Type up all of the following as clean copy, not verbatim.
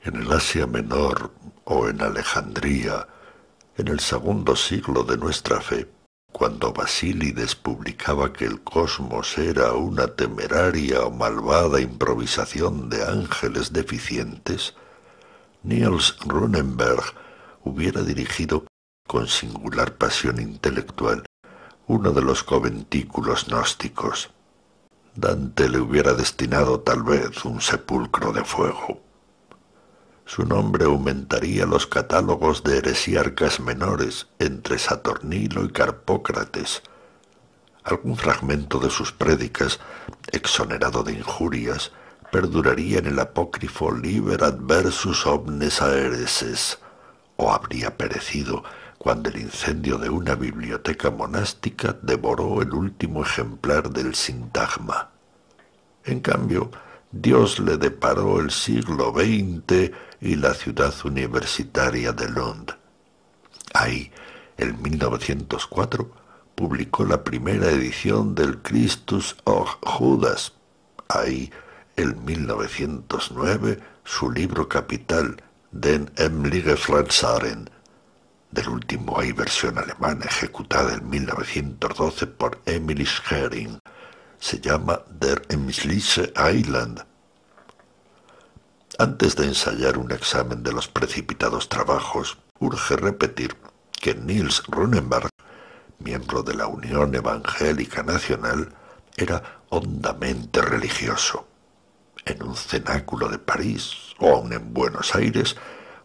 En el Asia Menor o en Alejandría, en el segundo siglo de nuestra fe, cuando Basílides publicaba que el cosmos era una temeraria o malvada improvisación de ángeles deficientes, Niels Runeberg hubiera dirigido, con singular pasión intelectual, uno de los conventículos gnósticos. Dante le hubiera destinado tal vez un sepulcro de fuego. Su nombre aumentaría los catálogos de heresíarcas menores entre Saturnino y Carpócrates. Algún fragmento de sus prédicas, exonerado de injurias, perduraría en el apócrifo Liber adversus omnes aereses, o habría perecido cuando el incendio de una biblioteca monástica devoró el último ejemplar del Sintagma. En cambio, Dios le deparó el siglo XX y la ciudad universitaria de Lund. Ahí, en 1904, publicó la primera edición del Christus och Judas. Ahí, en 1909, su libro capital, Den hemlige Frelsaren. Del último hay versión alemana ejecutada en 1912 por Emily Schering. Se llama Der Emsliche Heiland. Antes de ensayar un examen de los precipitados trabajos, urge repetir que Niels Runeberg, miembro de la Unión Evangélica Nacional, era hondamente religioso. En un cenáculo de París, o aun en Buenos Aires,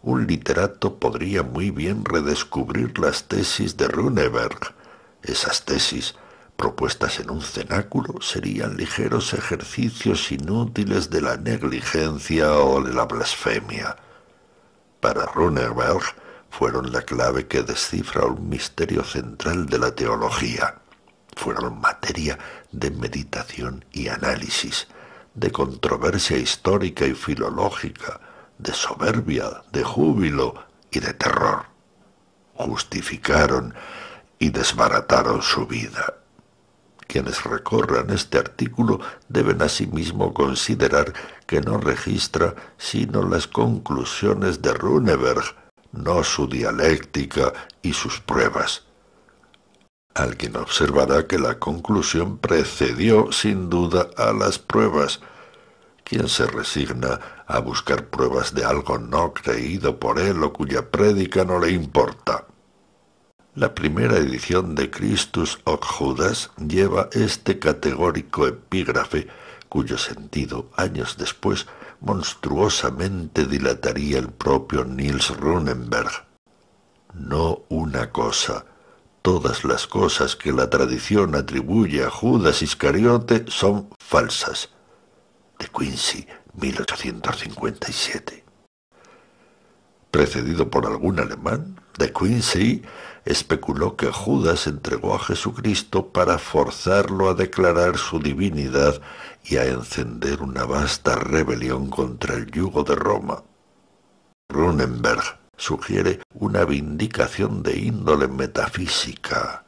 un literato podría muy bien redescubrir las tesis de Runeberg. Esas tesis, propuestas en un cenáculo, serían ligeros ejercicios inútiles de la negligencia o de la blasfemia. Para Runeberg fueron la clave que descifra un misterio central de la teología. Fueron materia de meditación y análisis, de controversia histórica y filológica, de soberbia, de júbilo y de terror. Justificaron y desbarataron su vida. Quienes recorran este artículo deben asimismo considerar que no registra sino las conclusiones de Runeberg, no su dialéctica y sus pruebas. Alguien observará que la conclusión precedió sin duda a las pruebas. ¿Quién se resigna a buscar pruebas de algo no creído por él o cuya prédica no le importa? La primera edición de Christus och Judas lleva este categórico epígrafe, cuyo sentido, años después, monstruosamente dilataría el propio Niels Runeberg. No una cosa. Todas las cosas que la tradición atribuye a Judas Iscariote son falsas. De Quincy, 1857. Precedido por algún alemán, de Quincy especuló que Judas entregó a Jesucristo para forzarlo a declarar su divinidad y a encender una vasta rebelión contra el yugo de Roma. Runeberg sugiere una vindicación de índole metafísica.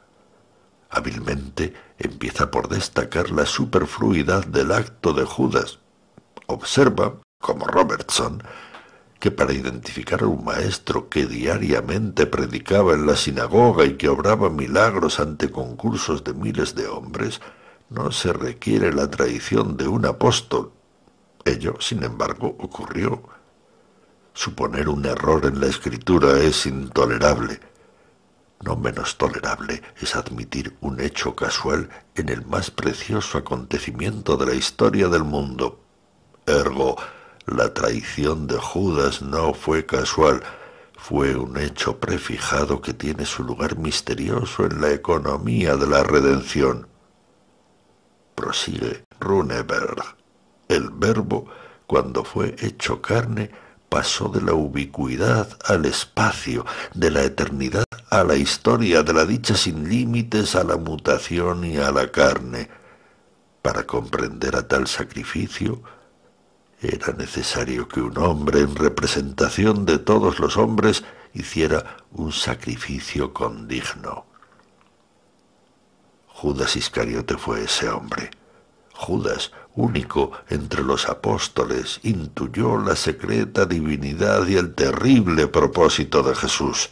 Hábilmente empieza por destacar la superfluidad del acto de Judas. Observa, como Robertson, que para identificar a un maestro que diariamente predicaba en la sinagoga y que obraba milagros ante concursos de miles de hombres, no se requiere la traición de un apóstol. Ello, sin embargo, ocurrió. Suponer un error en la escritura es intolerable. No menos tolerable es admitir un hecho casual en el más precioso acontecimiento de la historia del mundo. Ergo, la traición de Judas no fue casual, fue un hecho prefijado que tiene su lugar misterioso en la economía de la redención. Prosigue Runeberg. El Verbo, cuando fue hecho carne, pasó de la ubicuidad al espacio, de la eternidad a la historia, de la dicha sin límites a la mutación y a la carne. Para comprender a tal sacrificio, era necesario que un hombre en representación de todos los hombres hiciera un sacrificio condigno. Judas Iscariote fue ese hombre. Judas, único entre los apóstoles, intuyó la secreta divinidad y el terrible propósito de Jesús.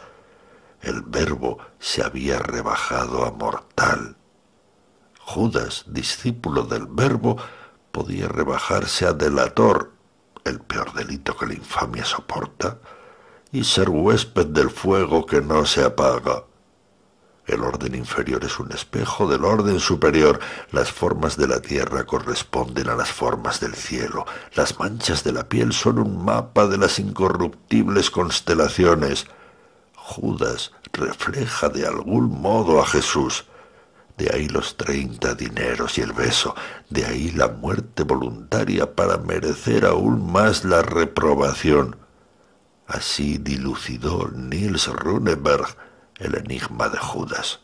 El Verbo se había rebajado a mortal. Judas, discípulo del Verbo, podía rebajarse a delator, el peor delito que la infamia soporta, y ser huésped del fuego que no se apaga. El orden inferior es un espejo del orden superior. Las formas de la tierra corresponden a las formas del cielo. Las manchas de la piel son un mapa de las incorruptibles constelaciones. Judas refleja de algún modo a Jesús. De ahí los 30 dineros y el beso. De ahí la muerte voluntaria para merecer aún más la reprobación. Así dilucidó Niels Runeberg el enigma de Judas.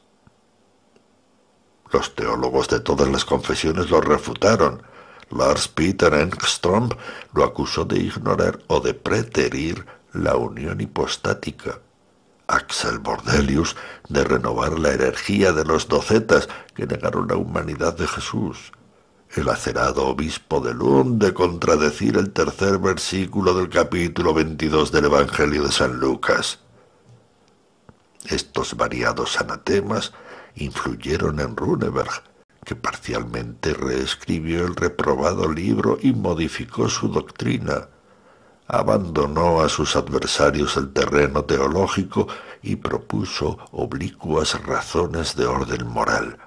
Los teólogos de todas las confesiones lo refutaron. Lars Peter Engström lo acusó de ignorar o de preterir la unión hipostática. Axel Bordelius de renovar la herejía de los docetas que negaron la humanidad de Jesús. El acerado obispo de Lund de contradecir el tercer versículo del capítulo 22 del Evangelio de San Lucas. Estos variados anatemas influyeron en Runeberg, que parcialmente reescribió el reprobado libro y modificó su doctrina. Abandonó a sus adversarios el terreno teológico y propuso oblicuas razones de orden moral.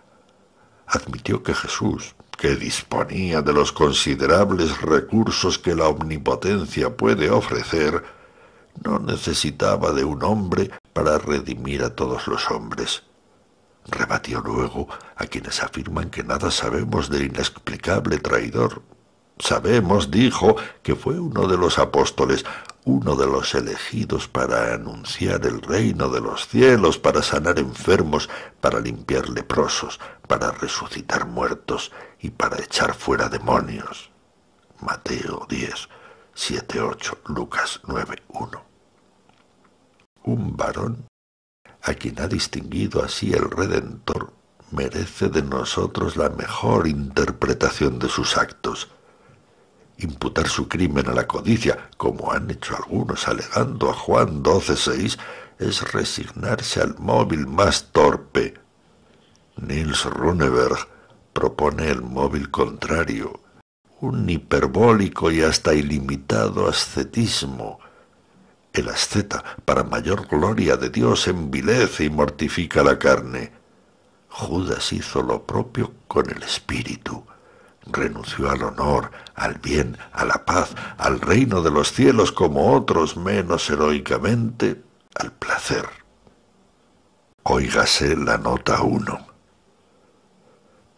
Admitió que Jesús, que disponía de los considerables recursos que la omnipotencia puede ofrecer, no necesitaba de un hombre para redimir a todos los hombres. Rebatió luego a quienes afirman que nada sabemos del inexplicable traidor. Sabemos, dijo, que fue uno de los apóstoles, uno de los elegidos para anunciar el reino de los cielos, para sanar enfermos, para limpiar leprosos, para resucitar muertos y para echar fuera demonios. Mateo 10, 7, 8, Lucas 9, 1. Un varón, a quien ha distinguido así el Redentor, merece de nosotros la mejor interpretación de sus actos. Imputar su crimen a la codicia, como han hecho algunos alegando a Juan 12:6, es resignarse al móvil más torpe. Niels Runeberg propone el móvil contrario, un hiperbólico y hasta ilimitado ascetismo. El asceta, para mayor gloria de Dios, envilece y mortifica la carne. Judas hizo lo propio con el espíritu. Renunció al honor, al bien, a la paz, al reino de los cielos, como otros menos heroicamente, al placer. Óigase la nota 1.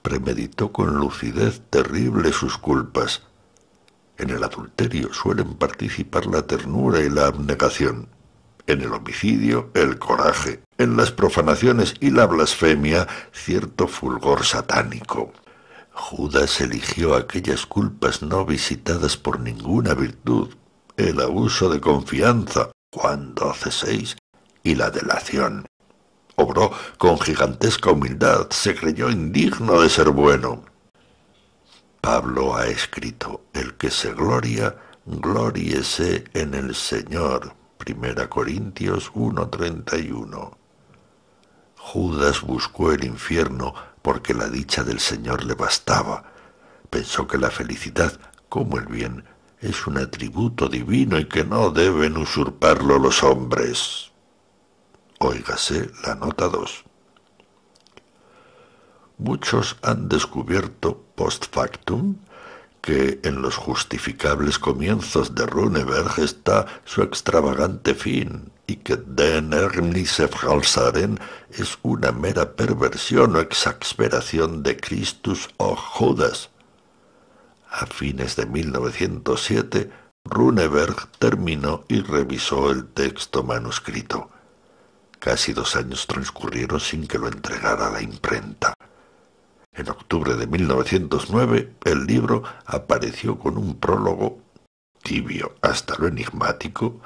Premeditó con lucidez terrible sus culpas. En el adulterio suelen participar la ternura y la abnegación. En el homicidio, el coraje. En las profanaciones y la blasfemia, cierto fulgor satánico. Judas eligió aquellas culpas no visitadas por ninguna virtud, el abuso de confianza, Juan 12:6, y la delación. Obró con gigantesca humildad, se creyó indigno de ser bueno. Pablo ha escrito: el que se gloria, glóriese en el Señor. 1 Corintios 1:31. Judas buscó el infierno porque la dicha del Señor le bastaba. Pensó que la felicidad, como el bien, es un atributo divino y que no deben usurparlo los hombres. Óigase la nota 2. Muchos han descubierto post factum que en los justificables comienzos de Runeberg está su extravagante fin, y que Den Ärmliche Frälsaren es una mera perversión o exasperación de Christus o Judas. A fines de 1907, Runeberg terminó y revisó el texto manuscrito. Casi 2 años transcurrieron sin que lo entregara a la imprenta. En octubre de 1909, el libro apareció con un prólogo, tibio hasta lo enigmático,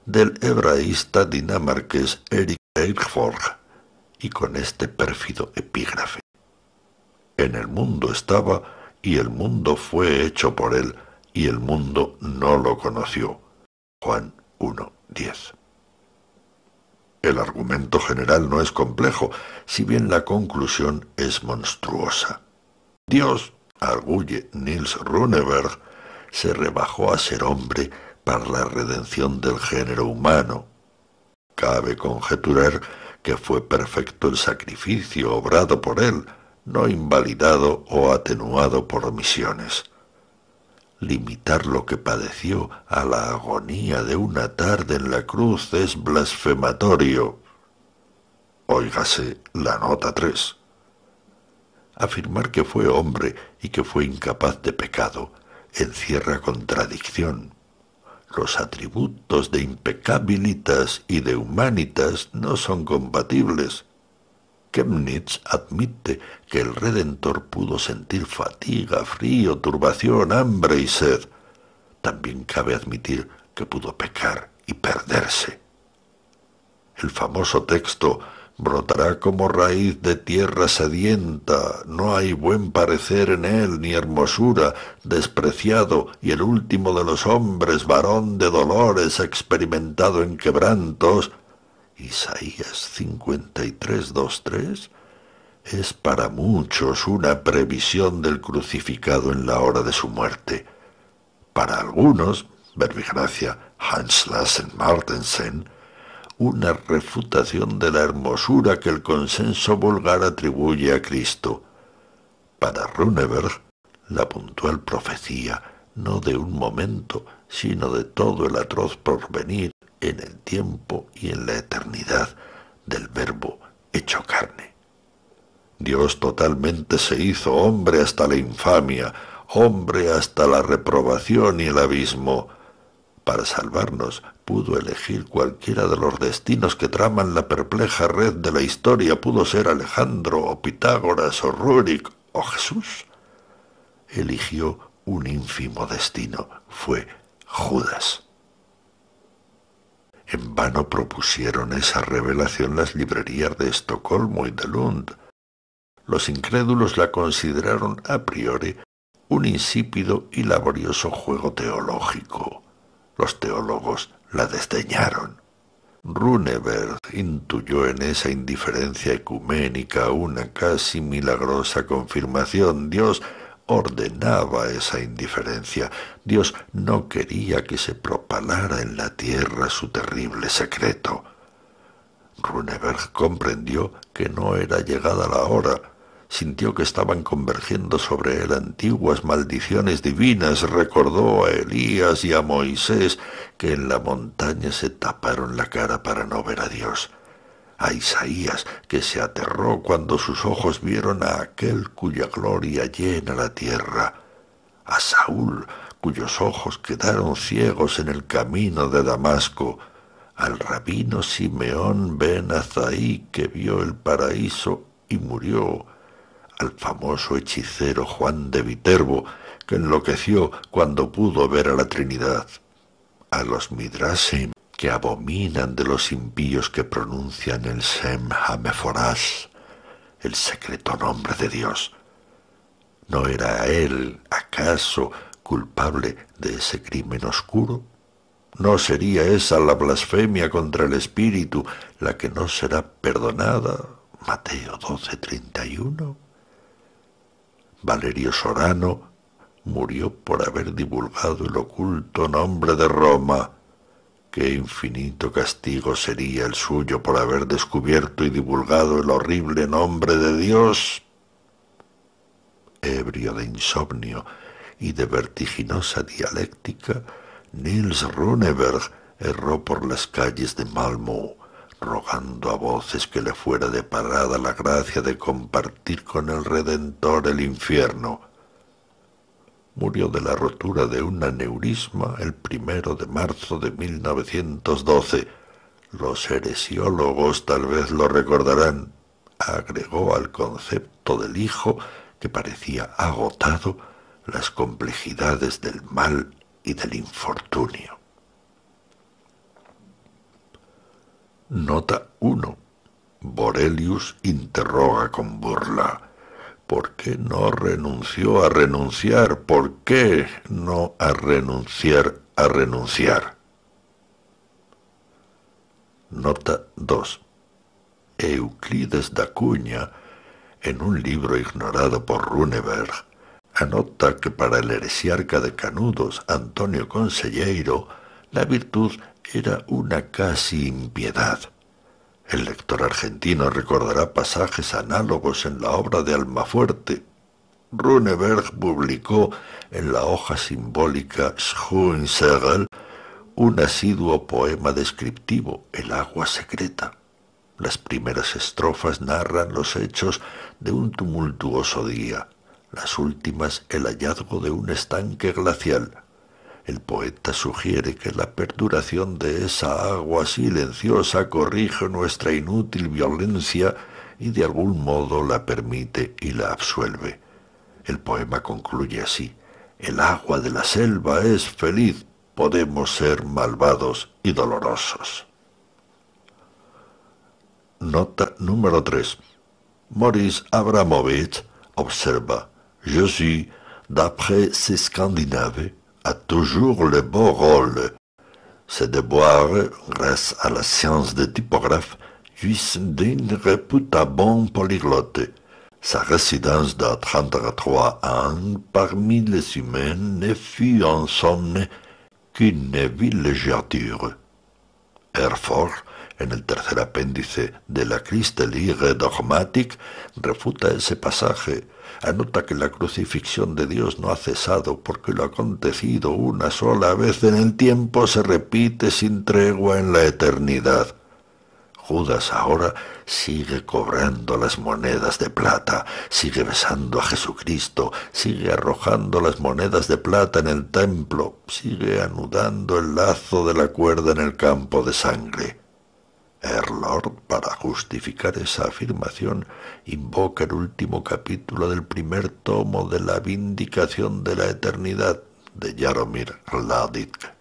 del hebraísta dinamarqués Erik Eikforg, y con este pérfido epígrafe: en el mundo estaba, y el mundo fue hecho por él, y el mundo no lo conoció. Juan 1:10. El argumento general no es complejo, si bien la conclusión es monstruosa. Dios, arguye Niels Runeberg, se rebajó a ser hombre para la redención del género humano. Cabe conjeturar que fue perfecto el sacrificio obrado por él, no invalidado o atenuado por omisiones. Limitar lo que padeció a la agonía de una tarde en la cruz es blasfematorio. Óigase la nota 3. Afirmar que fue hombre y que fue incapaz de pecado encierra contradicción. Los atributos de impecabilitas y de humanitas no son compatibles. Chemnitz admite que el Redentor pudo sentir fatiga, frío, turbación, hambre y sed. También cabe admitir que pudo pecar y perderse. El famoso texto brotará como raíz de tierra sedienta, no hay buen parecer en él ni hermosura, despreciado y el último de los hombres, varón de dolores, experimentado en quebrantos. Isaías 53:2-3 es para muchos una previsión del crucificado en la hora de su muerte. Para algunos, verbigracia Hans Lassen Martensen, una refutación de la hermosura que el consenso vulgar atribuye a Cristo. Para Runeberg, la puntual profecía, no de un momento, sino de todo el atroz porvenir, en el tiempo y en la eternidad del Verbo hecho carne. Dios totalmente se hizo hombre hasta la infamia, hombre hasta la reprobación y el abismo. Para salvarnos pudo elegir cualquiera de los destinos que traman la perpleja red de la historia, pudo ser Alejandro o Pitágoras o Rúrik o Jesús. Eligió un ínfimo destino, fue Judas. En vano propusieron esa revelación las librerías de Estocolmo y de Lund. Los incrédulos la consideraron a priori un insípido y laborioso juego teológico. Los teólogos la desdeñaron. Runeberg intuyó en esa indiferencia ecuménica una casi milagrosa confirmación. Dios ordenaba esa indiferencia. Dios no quería que se propalara en la tierra su terrible secreto. Runeberg comprendió que no era llegada la hora. Sintió que estaban convergiendo sobre él antiguas maldiciones divinas. Recordó a Elías y a Moisés que en la montaña se taparon la cara para no ver a Dios. A Isaías, que se aterró cuando sus ojos vieron a aquel cuya gloria llena la tierra. A Saúl, cuyos ojos quedaron ciegos en el camino de Damasco. Al rabino Simeón ben Azaí, que vio el paraíso y murió. Al famoso hechicero Juan de Viterbo, que enloqueció cuando pudo ver a la Trinidad. A los Midrashim, que abominan de los impíos que pronuncian el Shem HaMeforash, el secreto nombre de Dios. ¿No era él, acaso, culpable de ese crimen oscuro? ¿No sería esa la blasfemia contra el Espíritu, la que no será perdonada? Mateo 12:31. Valerio Sorano murió por haber divulgado el oculto nombre de Roma. Qué infinito castigo sería el suyo por haber descubierto y divulgado el horrible nombre de Dios. Ebrio de insomnio y de vertiginosa dialéctica, Niels Runeberg erró por las calles de Malmö, rogando a voces que le fuera deparada la gracia de compartir con el Redentor el infierno. Murió de la rotura de un aneurisma el 1 de marzo de 1912. Los heresiólogos tal vez lo recordarán. Agregó al concepto del Hijo, que parecía agotado, las complejidades del mal y del infortunio. Nota 1. Borelius interroga con burla: ¿Por qué no renunció a renunciar? ¿Por qué no a renunciar a renunciar? Nota 2. Euclides da Cunha, en un libro ignorado por Runeberg, anota que para el heresiarca de Canudos, Antonio Conselleiro, la virtud era una casi impiedad. El lector argentino recordará pasajes análogos en la obra de Almafuerte. Runeberg publicó en la hoja simbólica Schoensägel un asiduo poema descriptivo, El agua secreta. Las primeras estrofas narran los hechos de un tumultuoso día, las últimas el hallazgo de un estanque glacial. El poeta sugiere que la perduración de esa agua silenciosa corrige nuestra inútil violencia y de algún modo la permite y la absuelve. El poema concluye así: el agua de la selva es feliz, podemos ser malvados y dolorosos. Nota número 3. Maurice Abramovich observa: Je suis, d'après ces Scandinaves, a toujours le beau rôle. C'est de boire, grâce à la science des typographes, jouissent d'une répute bon polyglotte. Sa résidence de 33 ans parmi les humains ne fut en somme qu'une villégiature. Herford, en el tercer apéndice de la Christliche Dogmatik, refuta ese pasaje. Anota que la crucifixión de Dios no ha cesado porque lo acontecido una sola vez en el tiempo se repite sin tregua en la eternidad. Judas ahora sigue cobrando las monedas de plata, sigue besando a Jesucristo, sigue arrojando las monedas de plata en el templo, sigue anudando el lazo de la cuerda en el campo de sangre. Erlord, para justificar esa afirmación, invoca el último capítulo del primer tomo de La Vindicación de la Eternidad de Jaromír Láditch.